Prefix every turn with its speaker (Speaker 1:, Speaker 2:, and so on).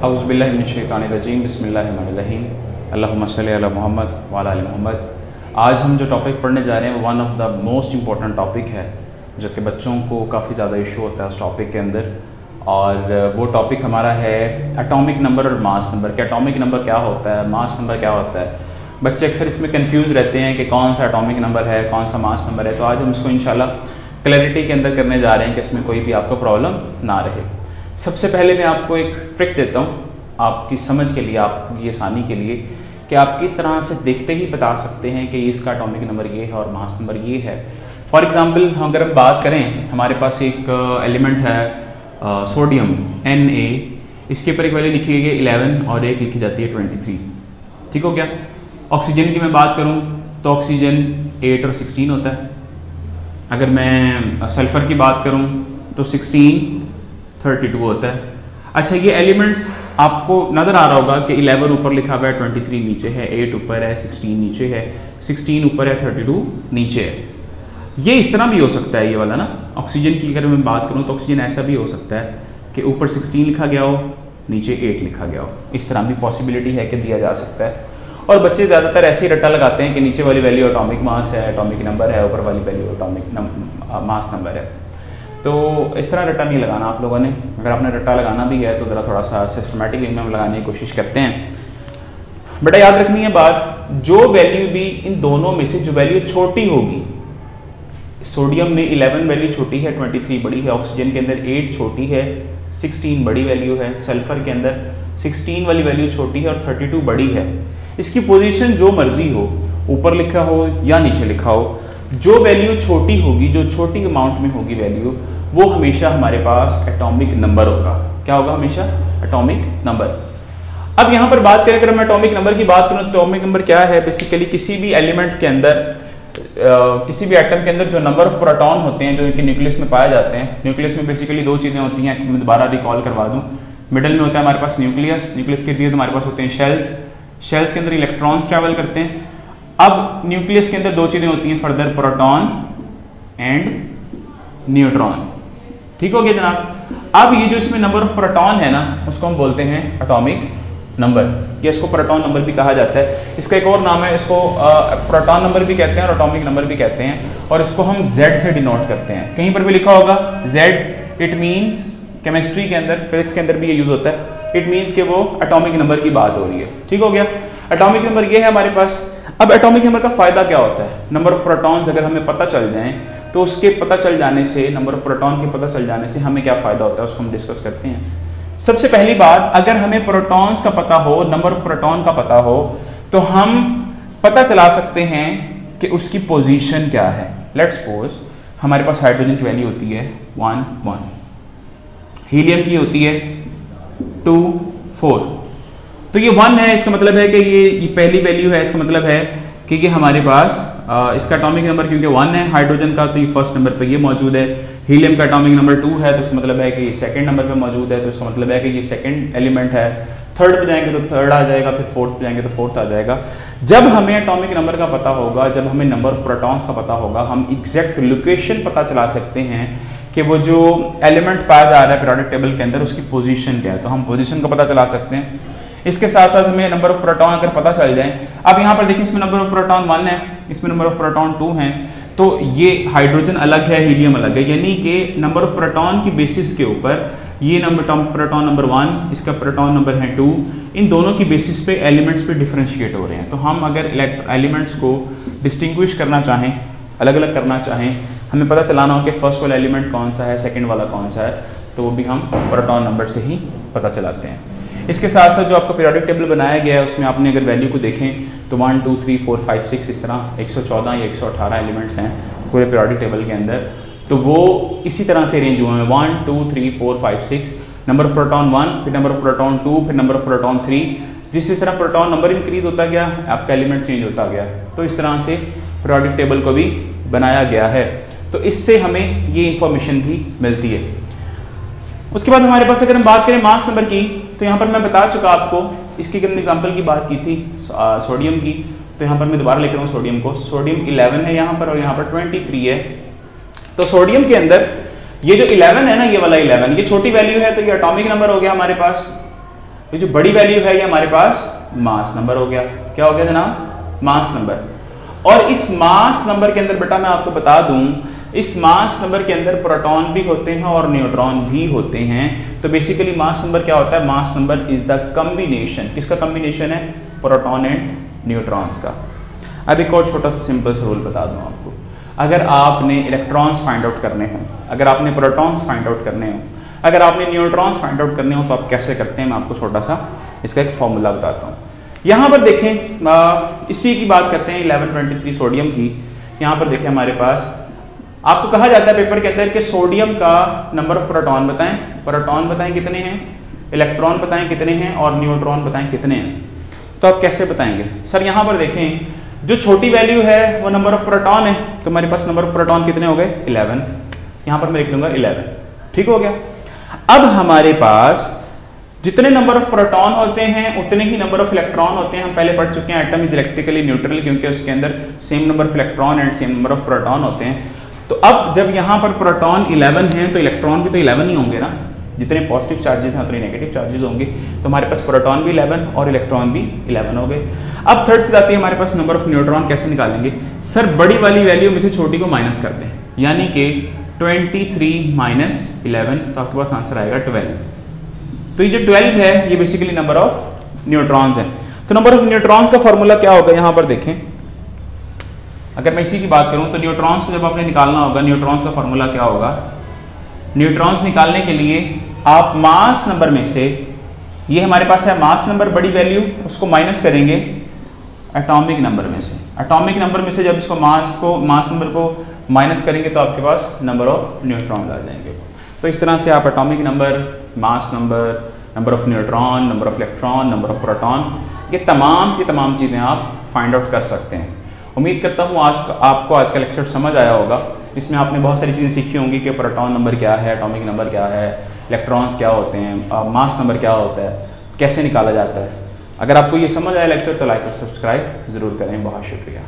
Speaker 1: औज़ुबिल्लाहिमिनश्शैतानिर्रजीम बिस्मिल्लाहिर्रहमानिर्रहीम अल्लाहुम्मा सल्लि अला मुहम्मद व अला आलि मुहम्मद। आज हम जो टॉपिक पढ़ने जा रहे हैं वो one of the most important topic है जो कि बच्चों को काफ़ी ज़्यादा इशू होता है उस टॉपिक के अंदर। और वो टॉपिक हमारा है एटॉमिक नंबर और मास नंबर। कि एटॉमिक नंबर क्या होता है, मास नंबर क्या होता है। बच्चे अक्सर इसमें कंफ्यूज रहते हैं कि कौन सा एटॉमिक नंबर है, कौन सा मास नंबर है। तो आज हम इसको इंशाल्लाह क्लैरिटी के अंदर करने जा रहे हैं कि इसमें कोई भी आपको प्रॉब्लम ना रहे। सबसे पहले मैं आपको एक ट्रिक देता हूँ आपकी समझ के लिए, आपकी आसानी के लिए, कि आप किस तरह से देखते ही बता सकते हैं कि इसका एटॉमिक नंबर ये है और मास नंबर ये है। फॉर एग्जांपल अगर हम बात करें, हमारे पास एक एलिमेंट है सोडियम Na, इसके ऊपर एक वैल्यू लिखी गई है 11 और एक लिखी जाती है 23। ठीक हो गया। ऑक्सीजन की मैं बात करूँ तो ऑक्सीजन 8 और 16 होता है। अगर मैं सल्फर की बात करूँ तो 16 32 होता है। अच्छा, ये एलिमेंट्स आपको नज़र आ रहा होगा कि 11 ऊपर लिखा हुआ है, 23 नीचे है, 8 ऊपर है, 16 नीचे है, 16 ऊपर है, 32 नीचे है। ये इस तरह भी हो सकता है, ये वाला ना। ऑक्सीजन की अगर मैं बात करूँ तो ऑक्सीजन ऐसा भी हो सकता है कि ऊपर 16 लिखा गया हो, नीचे 8 लिखा गया हो। इस तरह भी पॉसिबिलिटी है कि दिया जा सकता है। और बच्चे ज़्यादातर ऐसे ही रट्टा लगाते हैं कि नीचे वाली वैल्यू एटॉमिक मास है, एटॉमिक नंबर है, ऊपर वाली वैल्यू एटॉमिक मास नंबर है। तो इस तरह रट्टा नहीं लगाना आप लोगों ने। अगर आपने रट्टा लगाना भी है तो ज़रा थोड़ा सा सिस्टमेटिक वे में हम लगाने की कोशिश करते हैं। बेटा याद रखनी है बात, जो वैल्यू भी इन दोनों में से जो वैल्यू छोटी होगी, सोडियम में 11 वैल्यू छोटी है, 23 बड़ी है, ऑक्सीजन के अंदर 8 छोटी है, 16 बड़ी वैल्यू है, सल्फर के अंदर 16 वाली वैल्यू छोटी है और 32 बड़ी है। इसकी पोजीशन जो मर्जी हो, ऊपर लिखा हो या नीचे लिखा हो, जो वैल्यू छोटी होगी, जो छोटी अमाउंट में होगी वैल्यू, वो हमेशा हमारे पास एटॉमिक नंबर होगा। क्या होगा? हमेशा एटॉमिक नंबर। अब यहाँ पर बात करें, अगर मैं एटॉमिक नंबर की बात करूँ तो एटॉमिक नंबर क्या है? बेसिकली किसी भी एलिमेंट के अंदर, किसी भी एटम के अंदर जो नंबर ऑफ प्रोटॉन होते हैं जो इनके न्यूक्लियस में पाए जाते हैं। न्यूक्लियस में बेसिकली दो चीज़ें होती हैं, मैं दोबारा रिकॉल करवा दूँ। मिडल में होता है हमारे पास न्यूक्लियस, न्यूक्लियस के इर्द गिर्द हमारे पास होते हैं शेल्स, शेल्स के अंदर इलेक्ट्रॉन्स ट्रैवल करते हैं। अब न्यूक्लियस के अंदर दो चीज़ें होती हैं फर्दर, प्रोटॉन एंड न्यूट्रॉन। ठीक हो गया जनाब। अब ये जो इसमें नंबर ऑफ प्रोटॉन है ना, उसको हम बोलते हैं एटॉमिक नंबर, या इसको प्रोटॉन नंबर भी कहा जाता है। इसका एक और नाम है, इसको प्रोटॉन नंबर भी कहते हैं और एटॉमिक नंबर भी कहते हैं। और इसको हम Z से डिनोट करते हैं। कहीं पर भी लिखा होगा Z, इट मीन्स, केमिस्ट्री के अंदर, फिजिक्स के अंदर भी ये यूज होता है, इट मीन्स कि वो एटॉमिक नंबर की बात हो रही है। ठीक हो गया। एटॉमिक नंबर ये है हमारे पास। अब एटॉमिक नंबर का फायदा क्या होता है? नंबर ऑफ प्रोटॉन्स अगर हमें पता चल जाए तो उसके पता चल जाने से, नंबर ऑफ प्रोटॉन के पता चल जाने से हमें क्या फायदा होता है, उसको हम डिस्कस करते हैं। सबसे पहली बात, अगर हमें प्रोटॉन्स का पता हो, नंबर ऑफ प्रोटॉन का पता हो, तो हम पता चला सकते हैं कि उसकी पोजीशन क्या है। लेट्स सपोज हमारे पास हाइड्रोजन की वैल्यू होती है 1 1, हीलियम की होती है 2 4। तो ये 1 है, इसका मतलब है कि ये पहली वैल्यू है। इसका मतलब है कि ये हमारे पास इसका एटॉमिक नंबर क्योंकि 1 है हाइड्रोजन का, तो ये फर्स्ट नंबर पे ये मौजूद है। हीलियम का एटॉमिक नंबर 2 है, तो इसका मतलब है कि ये सेकंड नंबर पे मौजूद है, तो इसका मतलब है कि ये सेकंड एलिमेंट है। थर्ड पे जाएंगे तो थर्ड आ जाएगा, फिर फोर्थ पे जाएंगे तो फोर्थ आ जाएगा। जब हमें एटॉमिक नंबर का पता होगा, जब हमें नंबर ऑफ प्रोटॉन्स का पता होगा, हम एग्जैक्ट लोकेशन पता चला सकते हैं कि वो जो एलिमेंट पाया जा रहा है पीरियोडिक टेबल के अंदर, उसकी पोजीशन क्या है। तो हम पोजीशन का पता चला सकते हैं। इसके साथ साथ हमें नंबर ऑफ प्रोटॉन अगर पता चल जाए, अब यहाँ पर देखिए इसमें नंबर ऑफ प्रोटॉन 1 है, इसमें नंबर ऑफ प्रोटॉन 2 हैं, तो ये हाइड्रोजन अलग है, हीलियम अलग है, यानी कि नंबर ऑफ प्रोटॉन की बेसिस के ऊपर ये प्रोटॉन नंबर 1, इसका प्रोटॉन नंबर है 2, इन दोनों की बेसिस पे एलिमेंट्स पे डिफरेंशिएट हो रहे हैं। तो हम अगर एलिमेंट्स को डिस्टिंग्विश करना चाहें, अलग अलग करना चाहें, हमें पता चलाना हो कि फर्स्ट वाला एलिमेंट कौन सा है, सेकंड वाला कौन सा है, तो वो भी हम प्रोटॉन नंबर से ही पता चलाते हैं। इसके साथ साथ जो आपका पीरियोडिक टेबल बनाया गया है, उसमें आपने अगर वैल्यू को देखें तो 1 2 3 4 5 6 इस तरह 114 या 118 एलिमेंट्स हैं पूरे पीरियोडिक टेबल के अंदर। तो वो इसी तरह से अरेंज हुए हैं, 1 2 3 4 5 6, नंबर ऑफ प्रोटॉन 1, फिर नंबर ऑफ प्रोटॉन 2, फिर नंबर ऑफ प्रोटॉन 3। जिस तरह प्रोटॉन नंबर इंक्रीज होता गया, आपका एलिमेंट चेंज होता गया। तो इस तरह से पीरियोडिक टेबल को भी बनाया गया है। तो इससे हमें ये इंफॉर्मेशन भी मिलती है। उसके बाद हमारे पास अगर हम बात करें मास नंबर की, तो यहाँ पर मैं बता चुका आपको, इसकी अगर एग्जाम्पल की बात की थी सोडियम की, तो यहाँ पर मैं दोबारा लिख रहा हूँ सोडियम को। सोडियम 11 है यहाँ पर और यहाँ पर 23 है। तो सोडियम के अंदर ये जो 11 है ना, ये वाला 11, ये छोटी वैल्यू है, तो ये एटॉमिक नंबर हो गया हमारे पास। तो जो बड़ी वैल्यू है ये हमारे पास मास नंबर हो गया। क्या हो गया जनाब? Mass number. और इस मास नंबर के अंदर बेटा मैं आपको बता दूं, इस मास नंबर के अंदर प्रोटॉन भी होते हैं और न्यूट्रॉन भी होते हैं। तो बेसिकली मास नंबर क्या होता है? Mass number is the combination, किसका कॉम्बिनेशन है? प्रोटॉन एंड न्यूट्रॉन्स का। अब एक और छोटा सा सिंपल सा रूल बता दूं आपको, अगर आपने इलेक्ट्रॉन्स फाइंड आउट करने हो, अगर आपने प्रोटॉन्स फाइंड आउट करने हो, अगर आपने न्यूट्रॉन्स फाइंड आउट करने हो, तो आप कैसे करते हैं मैं आपको छोटा सा इसका एक फॉर्मूला बताता हूँ। यहाँ पर देखें, इसी की बात करते हैं 1123 सोडियम की। यहाँ पर देखें हमारे पास आपको कहा जाता है पेपर के अंदर कि सोडियम का नंबर ऑफ प्रोटॉन बताएं, प्रोटॉन बताएं कितने हैं, इलेक्ट्रॉन बताएं कितने हैं और न्यूट्रॉन बताएं कितने हैं। तो आप कैसे बताएंगे? सर यहाँ पर देखें जो छोटी वैल्यू है वो नंबर ऑफ प्रोटॉन है, तो हमारे पास नंबर ऑफ प्रोटॉन कितने हो गए? 11। यहाँ पर मैं लिख लूंगा 11। ठीक हो गया। अब हमारे पास जितने नंबर ऑफ प्रोटॉन होते हैं उतने ही नंबर ऑफ इलेक्ट्रॉन होते हैं। हम पहले पढ़ चुके हैं एटम इज इलेक्ट्रिकली न्यूट्रल, क्योंकि उसके अंदर same number of electron and same number of proton होते हैं। तो अब जब यहाँ पर प्रोटॉन 11 हैं तो इलेक्ट्रॉन भी तो 11 ही होंगे ना, जितने पॉजिटिव चार्जेस हैं उतने नेगेटिव चार्जेस होंगे। तो हमारे पास प्रोटॉन भी 11 और इलेक्ट्रॉन भी 11 हो गए। अब थर्ड से आती है हमारे पास नंबर ऑफ न्यूट्रॉन। कैसे निकालेंगे? सर बड़ी वाली वैल्यू में से छोटी को माइनस करते हैं, यानी कि 23 माइनस 11, तो आपके पास आंसर आएगा 12। तो ये जो 12 है ये बेसिकली नंबर ऑफ न्यूट्रॉन्स है। तो नंबर ऑफ न्यूट्रॉन्स का फॉर्मूला क्या होगा? यहाँ पर देखें, अगर मैं इसी की बात करूं तो न्यूट्रॉन्स को जब आपने निकालना होगा, न्यूट्रॉन्स का फॉर्मूला क्या होगा? न्यूट्रॉन्स निकालने के लिए आप मास नंबर में से, ये हमारे पास है मास नंबर बड़ी वैल्यू, उसको माइनस करेंगे एटॉमिक नंबर में से। एटॉमिक नंबर में से जब इसको मास नंबर को माइनस करेंगे तो आपके पास नंबर ऑफ न्यूट्रॉन आ जाएंगे। तो इस तरह से आप atomic number, mass number, number of neutron, number of electron, number of proton, ये तमाम की तमाम चीज़ें आप फाइंड आउट कर सकते हैं। उम्मीद करता हूँ आपको आज का लेक्चर समझ आया होगा। इसमें आपने बहुत सारी चीज़ें सीखी होंगी कि प्रोटॉन नंबर क्या है, एटॉमिक नंबर क्या है, इलेक्ट्रॉन्स क्या होते हैं, मास नंबर क्या होता है, कैसे निकाला जाता है। अगर आपको ये समझ आया लेक्चर तो लाइक और सब्सक्राइब ज़रूर करें। बहुत शुक्रिया।